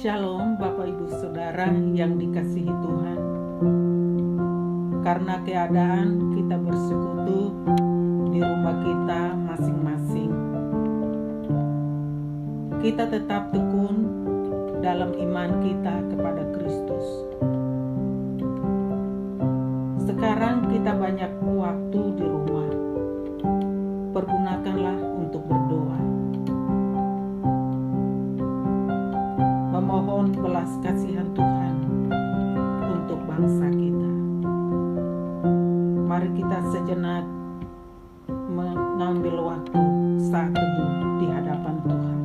Shalom Bapak Ibu Saudara yang dikasihi Tuhan. Karena keadaan kita bersekutu di rumah kita masing-masing, kita tetap tekun dalam iman kita kepada Kristus. Sekarang kita banyak waktu di rumah, pergunakanlah untuk berdoa, memohon belas kasihan Tuhan untuk bangsa kita. Mari kita sejenak mengambil waktu saat teduh di hadapan Tuhan.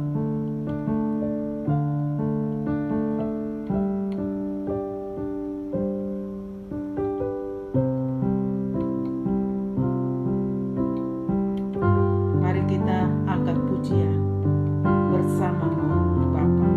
Mari kita angkat pujian bersama-Mu Bapa.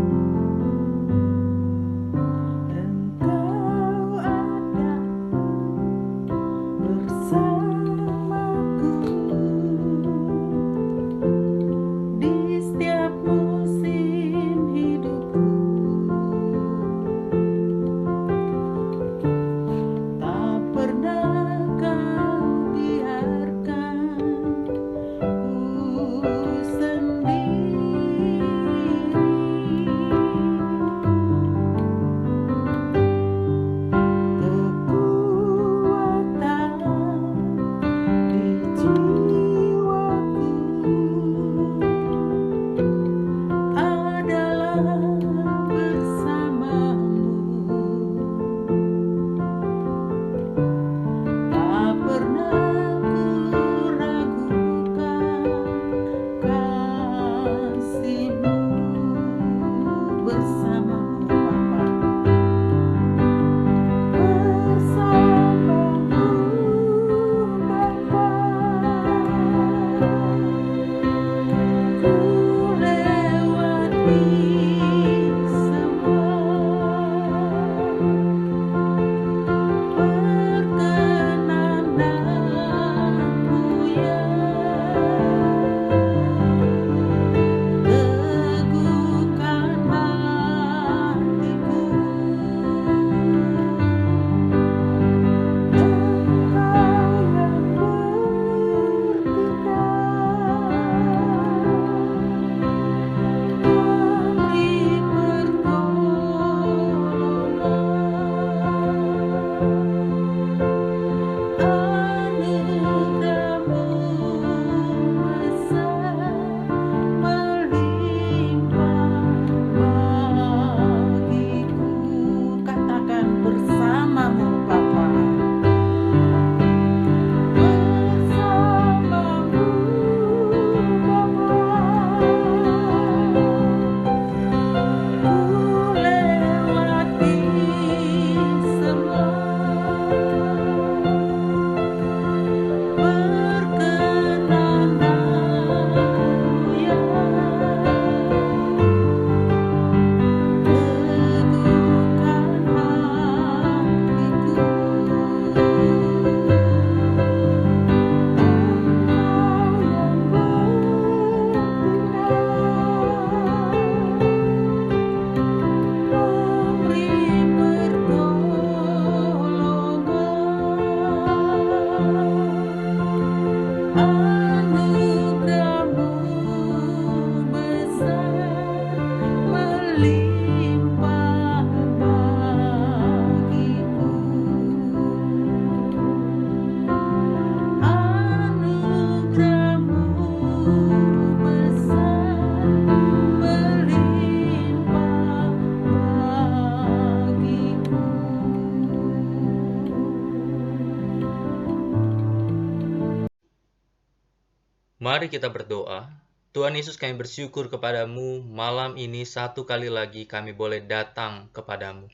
Mari kita berdoa. Tuhan Yesus, kami bersyukur kepadamu malam ini satu kali lagi kami boleh datang kepadamu.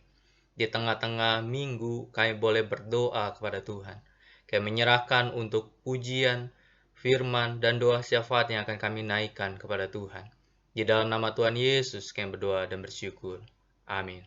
Di tengah-tengah minggu kami boleh berdoa kepada Tuhan. Kami menyerahkan untuk pujian, firman, dan doa syafaat yang akan kami naikkan kepada Tuhan. Di dalam nama Tuhan Yesus kami berdoa dan bersyukur. Amin.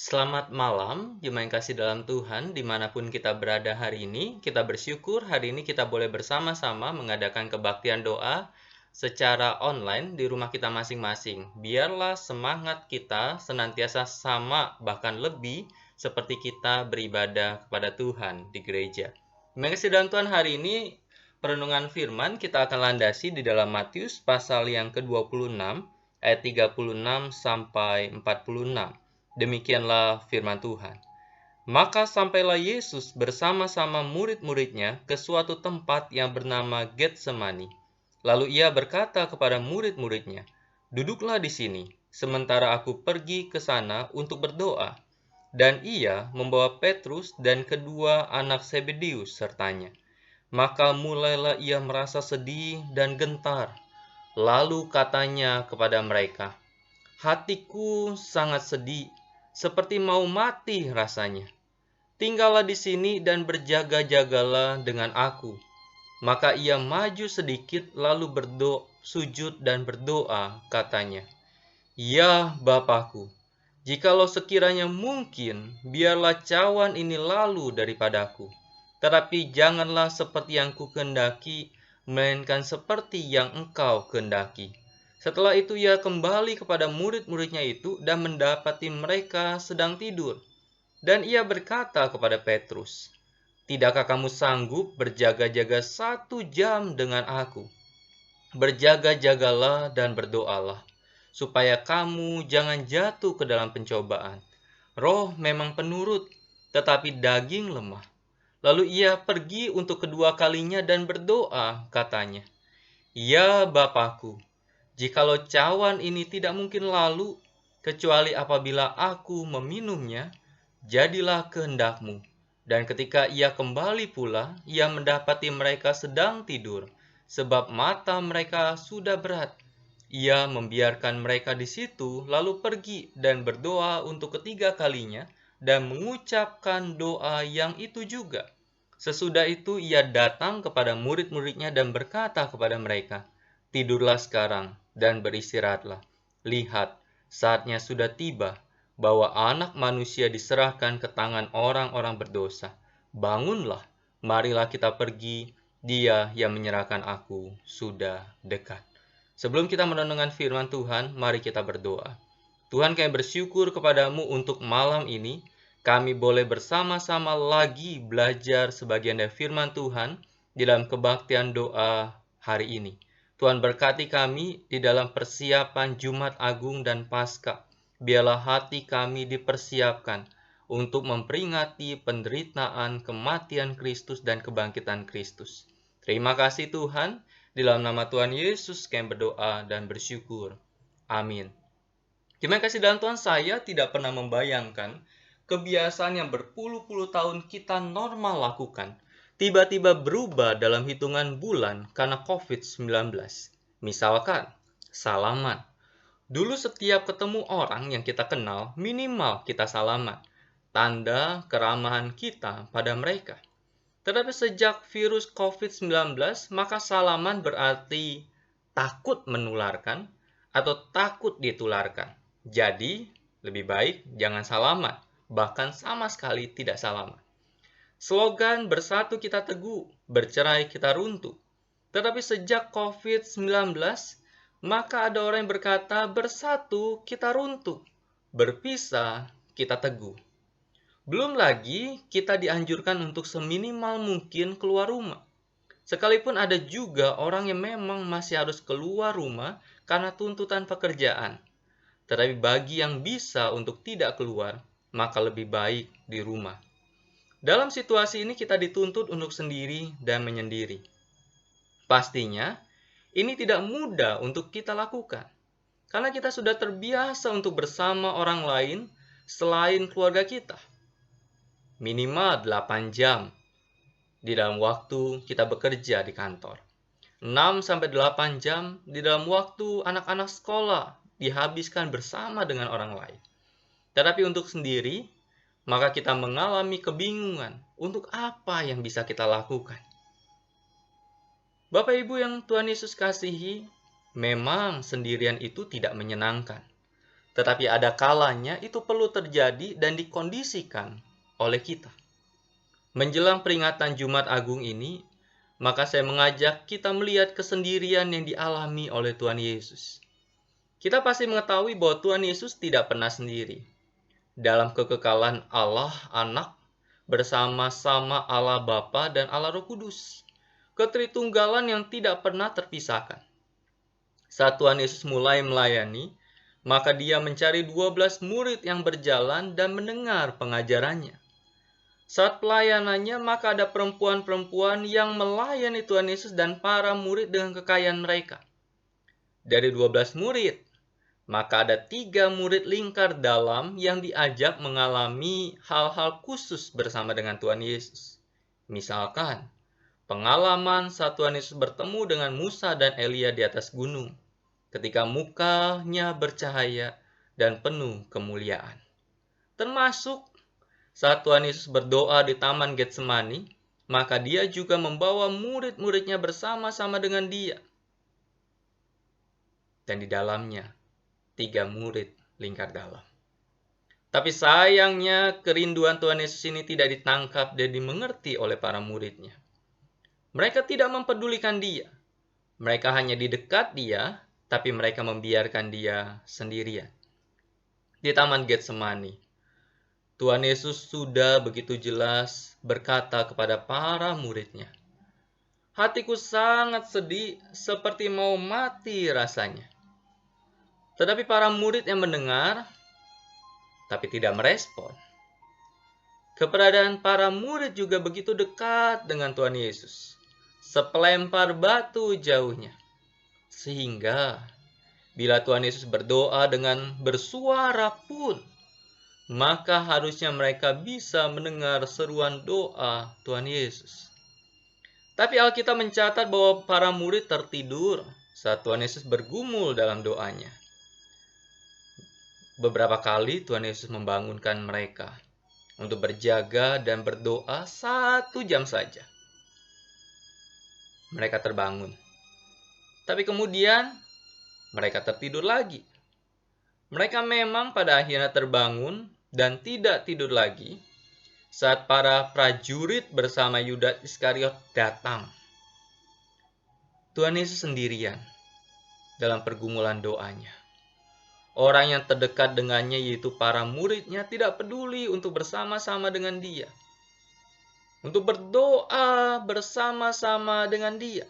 Selamat malam, jemaat yang kasih dalam Tuhan, dimanapun kita berada hari ini. Kita bersyukur hari ini kita boleh bersama-sama mengadakan kebaktian doa secara online di rumah kita masing-masing. Biarlah semangat kita senantiasa sama, bahkan lebih, seperti kita beribadah kepada Tuhan di gereja. Jemaat yang kasih dalam Tuhan, hari ini perenungan firman kita akan landasi di dalam Matius pasal yang ke-26, ayat 36 sampai 46. Demikianlah firman Tuhan. Maka sampailah Yesus bersama-sama murid-muridnya ke suatu tempat yang bernama Getsemani. Lalu ia berkata kepada murid-muridnya, "Duduklah di sini, sementara aku pergi ke sana untuk berdoa." Dan ia membawa Petrus dan kedua anak Zebedeus sertanya. Maka mulailah ia merasa sedih dan gentar. Lalu katanya kepada mereka, "Hatiku sangat sedih, seperti mau mati rasanya. Tinggallah di sini dan berjaga-jagalah dengan aku." Maka ia maju sedikit lalu sujud dan berdoa, katanya, "Ya Bapakku, jikalau sekiranya mungkin, biarlah cawan ini lalu daripadaku. Tetapi janganlah seperti yang kukehendaki, melainkan seperti yang Engkau kehendaki." Setelah itu ia kembali kepada murid-muridnya itu dan mendapati mereka sedang tidur. Dan ia berkata kepada Petrus, "Tidakkah kamu sanggup berjaga-jaga 1 jam dengan aku? Berjaga-jagalah dan berdoalah, supaya kamu jangan jatuh ke dalam pencobaan. Roh memang penurut, tetapi daging lemah." Lalu ia pergi untuk kedua kalinya dan berdoa, katanya, "Ya Bapakku, jikalau cawan ini tidak mungkin lalu, kecuali apabila aku meminumnya, jadilah kehendakmu. Dan ketika ia kembali pula, ia mendapati mereka sedang tidur, sebab mata mereka sudah berat. Ia membiarkan mereka di situ, lalu pergi dan berdoa untuk ketiga kalinya, dan mengucapkan doa yang itu juga. Sesudah itu ia datang kepada murid-muridnya dan berkata kepada mereka, "Tidurlah sekarang dan beristirahatlah. Lihat, saatnya sudah tiba bahwa anak manusia diserahkan ke tangan orang-orang berdosa. Bangunlah, marilah kita pergi, dia yang menyerahkan aku sudah dekat." Sebelum kita merenungkan firman Tuhan, mari kita berdoa. Tuhan, kami bersyukur kepadamu untuk malam ini. Kami boleh bersama-sama lagi belajar sebagian dari firman Tuhan di dalam kebaktian doa hari ini. Tuhan berkati kami di dalam persiapan Jumat Agung dan Paskah. Biarlah hati kami dipersiapkan untuk memperingati penderitaan, kematian Kristus, dan kebangkitan Kristus. Terima kasih Tuhan, di dalam nama Tuhan Yesus kami berdoa dan bersyukur. Amin. Terima kasih dalam Tuhan, saya tidak pernah membayangkan kebiasaan yang berpuluh-puluh tahun kita normal lakukan, tiba-tiba berubah dalam hitungan bulan karena COVID-19. Misalkan, salaman. Dulu setiap ketemu orang yang kita kenal, minimal kita salaman. Tanda keramahan kita pada mereka. Tetapi sejak virus COVID-19, maka salaman berarti takut menularkan atau takut ditularkan. Jadi, lebih baik jangan salaman, bahkan sama sekali tidak salaman. Slogan bersatu kita teguh, bercerai kita runtuh. Tetapi sejak COVID-19, maka ada orang yang berkata, bersatu kita runtuh, berpisah kita teguh. Belum lagi kita dianjurkan untuk seminimal mungkin keluar rumah. Sekalipun ada juga orang yang memang masih harus keluar rumah karena tuntutan pekerjaan. Tetapi bagi yang bisa untuk tidak keluar, maka lebih baik di rumah. Dalam situasi ini kita dituntut untuk sendiri dan menyendiri. Pastinya, ini tidak mudah untuk kita lakukan, karena kita sudah terbiasa untuk bersama orang lain selain keluarga kita. Minimal 8 jam di dalam waktu kita bekerja di kantor. 6-8 jam di dalam waktu anak-anak sekolah dihabiskan bersama dengan orang lain. Tetapi untuk sendiri, maka kita mengalami kebingungan untuk apa yang bisa kita lakukan. Bapak Ibu yang Tuhan Yesus kasihi, memang sendirian itu tidak menyenangkan. Tetapi ada kalanya itu perlu terjadi dan dikondisikan oleh kita. Menjelang peringatan Jumat Agung ini, maka saya mengajak kita melihat kesendirian yang dialami oleh Tuhan Yesus. Kita pasti mengetahui bahwa Tuhan Yesus tidak pernah sendiri. Dalam kekekalan Allah Anak bersama-sama Allah Bapa dan Allah Roh Kudus. Ketritunggalan yang tidak pernah terpisahkan. Saat Tuhan Yesus mulai melayani, maka dia mencari 12 murid yang berjalan dan mendengar pengajarannya. Saat pelayanannya, maka ada perempuan-perempuan yang melayani Tuhan Yesus dan para murid dengan kekayaan mereka. Dari 12 murid, maka ada 3 murid lingkar dalam yang diajak mengalami hal-hal khusus bersama dengan Tuhan Yesus. Misalkan, pengalaman saat Tuhan Yesus bertemu dengan Musa dan Elia di atas gunung, ketika mukanya bercahaya dan penuh kemuliaan. Termasuk saat Tuhan Yesus berdoa di Taman Getsemani, maka dia juga membawa murid-muridnya bersama-sama dengan dia. Dan di dalamnya, 3 murid lingkar dalam. Tapi sayangnya kerinduan Tuhan Yesus ini tidak ditangkap dan dimengerti oleh para muridnya. Mereka tidak mempedulikan dia. Mereka hanya di dekat dia, tapi mereka membiarkan dia sendirian. Di Taman Getsemani, Tuhan Yesus sudah begitu jelas berkata kepada para muridnya, "Hatiku sangat sedih, seperti mau mati rasanya." Tetapi para murid yang mendengar, tapi tidak merespon. Keberadaan para murid juga begitu dekat dengan Tuhan Yesus, sepelempar batu jauhnya. Sehingga Bila Tuhan Yesus berdoa dengan bersuara pun, maka harusnya mereka bisa mendengar seruan doa Tuhan Yesus. Tapi Alkitab mencatat bahwa para murid tertidur saat Tuhan Yesus bergumul dalam doanya. Beberapa kali Tuhan Yesus membangunkan mereka untuk berjaga dan berdoa 1 jam saja. Mereka terbangun. Tapi kemudian mereka tertidur lagi. Mereka memang pada akhirnya terbangun dan tidak tidur lagi saat para prajurit bersama Yudas Iskariot datang. Tuhan Yesus sendirian dalam pergumulan doanya. Orang yang terdekat dengannya, yaitu para muridnya, tidak peduli untuk bersama-sama dengan dia, untuk berdoa bersama-sama dengan dia.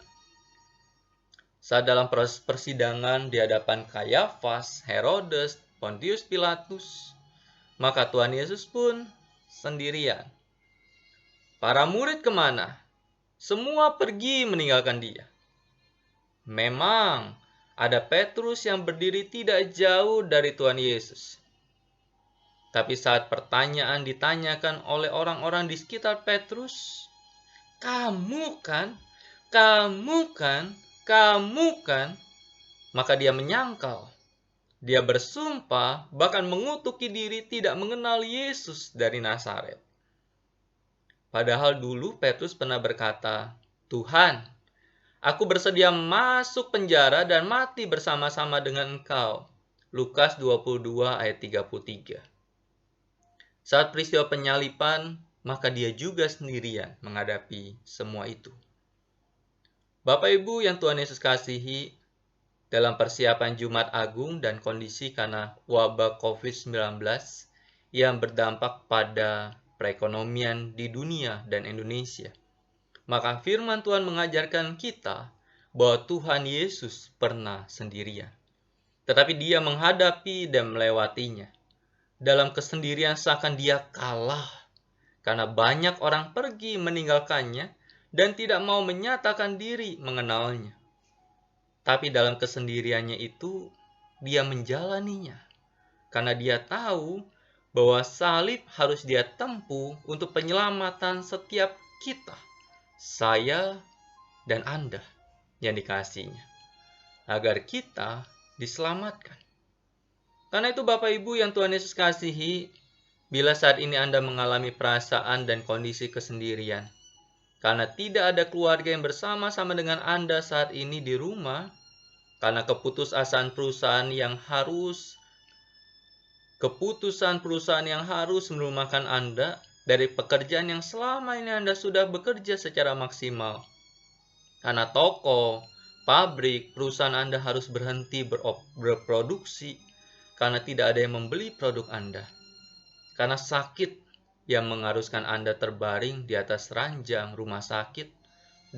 Saat dalam proses persidangan di hadapan Kayafas, Herodes, Pontius Pilatus, maka Tuhan Yesus pun sendirian. Para murid kemana? Semua pergi meninggalkan dia. Memang ada Petrus yang berdiri tidak jauh dari Tuhan Yesus. Tapi saat pertanyaan ditanyakan oleh orang-orang di sekitar Petrus, "Kamu kan? Kamu kan? Kamu kan?" Maka dia menyangkal. Dia bersumpah, bahkan mengutuki diri tidak mengenal Yesus dari Nazaret. Padahal dulu Petrus pernah berkata, "Tuhan, aku bersedia masuk penjara dan mati bersama-sama dengan Engkau." Lukas 22 ayat 33. Saat peristiwa penyalipan, maka dia juga sendirian menghadapi semua itu. Bapak Ibu yang Tuhan Yesus kasihi, dalam persiapan Jumat Agung dan kondisi karena wabah COVID-19 yang berdampak pada perekonomian di dunia dan Indonesia, maka firman Tuhan mengajarkan kita bahwa Tuhan Yesus pernah sendirian. Tetapi dia menghadapi dan melewatinya. Dalam kesendirian seakan dia kalah, karena banyak orang pergi meninggalkannya dan tidak mau menyatakan diri mengenalnya. Tapi dalam kesendiriannya itu, dia menjalaninya. Karena dia tahu bahwa salib harus dia tempuh untuk penyelamatan setiap kita, saya dan Anda yang dikasihinya, agar kita diselamatkan. Karena itu Bapak Ibu yang Tuhan Yesus kasihi, bila saat ini Anda mengalami perasaan dan kondisi kesendirian, karena tidak ada keluarga yang bersama-sama dengan Anda saat ini di rumah, karena keputusan perusahaan yang harus merumahkan Anda dari pekerjaan yang selama ini Anda sudah bekerja secara maksimal. Karena toko, pabrik, perusahaan Anda harus berhenti berproduksi karena tidak ada yang membeli produk Anda. Karena sakit yang mengharuskan Anda terbaring di atas ranjang rumah sakit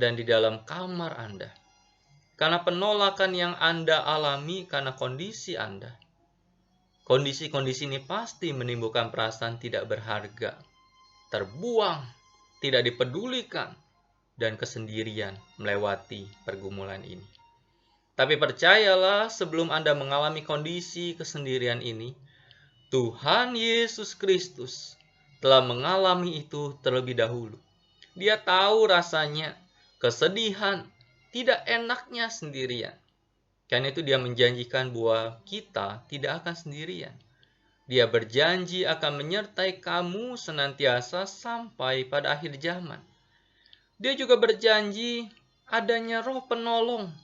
dan di dalam kamar Anda. Karena penolakan yang Anda alami karena kondisi Anda. Kondisi-kondisi ini pasti menimbulkan perasaan tidak berharga, terbuang, tidak dipedulikan, dan kesendirian melewati pergumulan ini. Tapi percayalah, sebelum Anda mengalami kondisi kesendirian ini, Tuhan Yesus Kristus telah mengalami itu terlebih dahulu. Dia tahu rasanya kesedihan, tidak enaknya sendirian. Karena itu dia menjanjikan bahwa kita tidak akan sendirian. Dia berjanji akan menyertai kamu senantiasa sampai pada akhir zaman. Dia juga berjanji adanya Roh Penolong,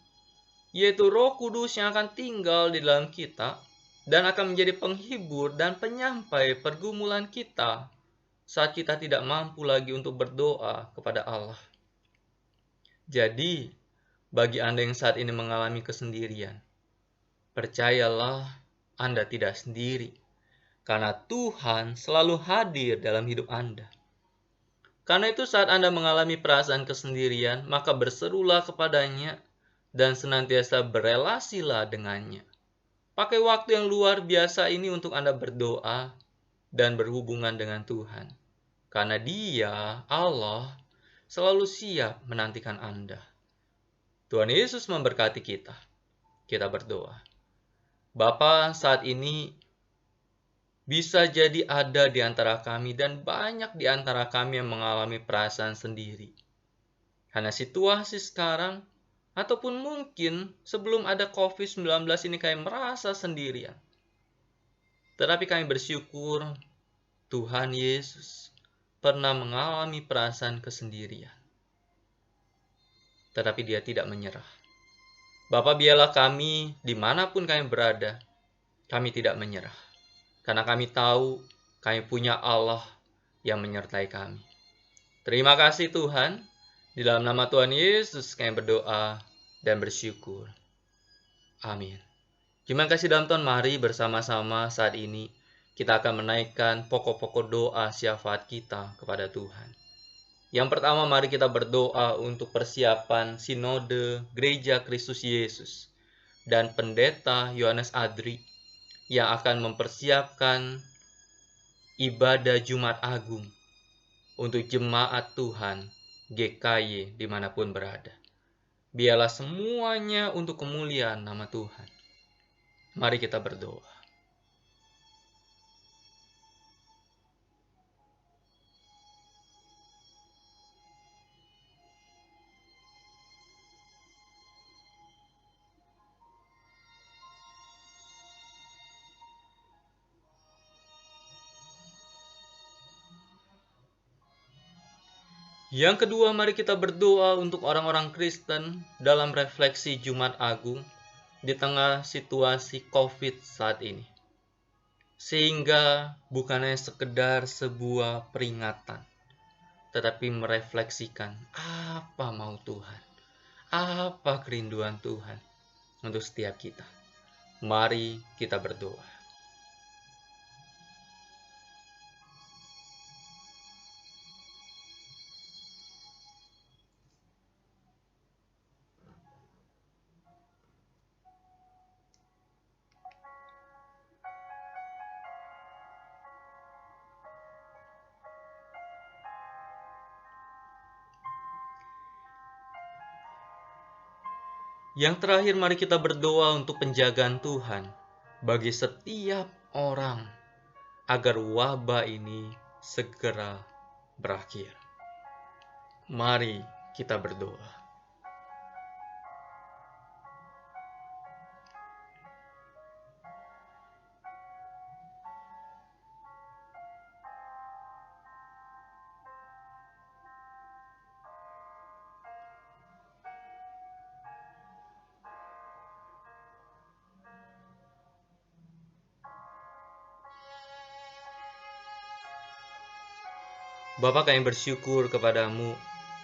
yaitu Roh Kudus yang akan tinggal di dalam kita dan akan menjadi penghibur dan penyampai pergumulan kita saat kita tidak mampu lagi untuk berdoa kepada Allah. Jadi, bagi Anda yang saat ini mengalami kesendirian, percayalah Anda tidak sendiri, karena Tuhan selalu hadir dalam hidup Anda. Karena itu saat Anda mengalami perasaan kesendirian, maka berserulah kepadanya dan senantiasa berelasilah dengannya. Pakai waktu yang luar biasa ini untuk Anda berdoa dan berhubungan dengan Tuhan. Karena Dia, Allah, selalu siap menantikan Anda. Tuhan Yesus memberkati kita. Kita berdoa. Bapa, saat ini bisa jadi ada di antara kami dan banyak di antara kami yang mengalami perasaan sendiri. Karena situasi sekarang, ataupun mungkin sebelum ada COVID-19 ini kami merasa sendirian. Tetapi kami bersyukur Tuhan Yesus pernah mengalami perasaan kesendirian. Tetapi dia tidak menyerah. Bapa, biarlah kami dimanapun kami berada, kami tidak menyerah. Karena kami tahu kami punya Allah yang menyertai kami. Terima kasih Tuhan. Di dalam nama Tuhan Yesus kami berdoa dan bersyukur. Amin. Terima kasih dalam Tuhan, mari bersama-sama saat ini kita akan menaikkan pokok-pokok doa syafaat kita kepada Tuhan. Yang pertama, mari kita berdoa untuk persiapan Sinode Gereja Kristus Yesus dan Pendeta Yohanes Adri yang akan mempersiapkan ibadah Jumat Agung untuk jemaat Tuhan GKY dimanapun berada. Biarlah semuanya untuk kemuliaan nama Tuhan. Mari kita berdoa. Yang kedua, mari kita berdoa untuk orang-orang Kristen dalam refleksi Jumat Agung di tengah situasi COVID saat ini. Sehingga bukannya sekedar sebuah peringatan, tetapi merefleksikan apa mau Tuhan, apa kerinduan Tuhan untuk setiap kita. Mari kita berdoa. Yang terakhir, mari kita berdoa untuk penjagaan Tuhan bagi setiap orang agar wabah ini segera berakhir. Mari kita berdoa. Bapa, kami bersyukur kepadamu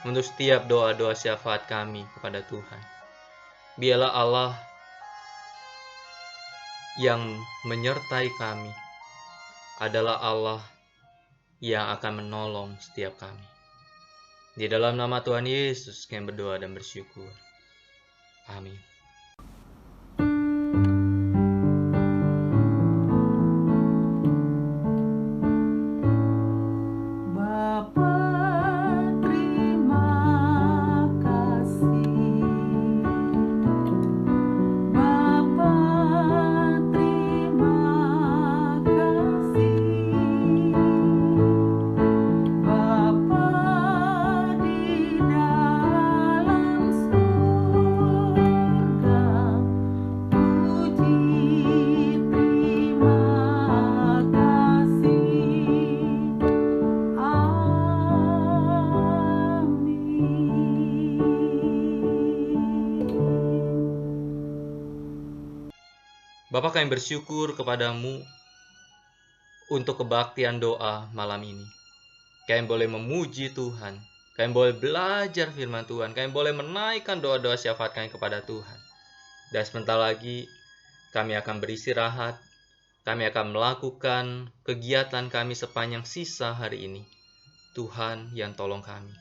untuk setiap doa-doa syafaat kami kepada Tuhan. Biarlah Allah yang menyertai kami adalah Allah yang akan menolong setiap kami. Di dalam nama Tuhan Yesus kami berdoa dan bersyukur. Amin. Bapa, kami bersyukur kepadamu untuk kebaktian doa malam ini. Kami boleh memuji Tuhan, kami boleh belajar firman Tuhan, kami boleh menaikkan doa-doa syafaat kami kepada Tuhan. Dan sebentar lagi kami akan beristirahat, kami akan melakukan kegiatan kami sepanjang sisa hari ini. Tuhan yang tolong kami.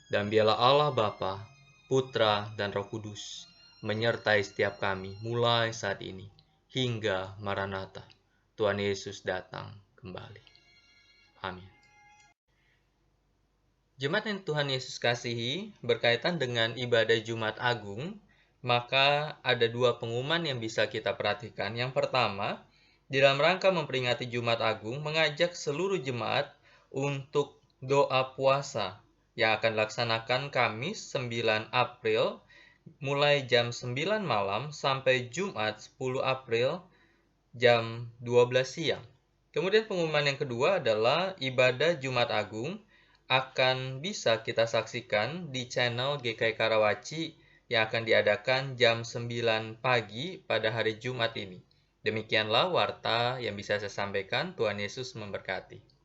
Dan biarlah Allah Bapa, Putra, dan Roh Kudus menyertai setiap kami mulai saat ini hingga Maranatha, Tuhan Yesus datang kembali. Amin. Jemaat yang Tuhan Yesus kasihi, berkaitan dengan ibadah Jumat Agung, maka ada dua pengumuman yang bisa kita perhatikan. Yang pertama, di dalam rangka memperingati Jumat Agung, mengajak seluruh jemaat untuk doa puasa yang akan dilaksanakan Kamis 9 April mulai jam 9 malam sampai Jumat 10 April jam 12 siang. Kemudian pengumuman yang kedua adalah ibadah Jumat Agung akan bisa kita saksikan di channel GKI Karawaci yang akan diadakan jam 9 pagi pada hari Jumat ini. Demikianlah warta yang bisa saya sampaikan. Tuhan Yesus memberkati.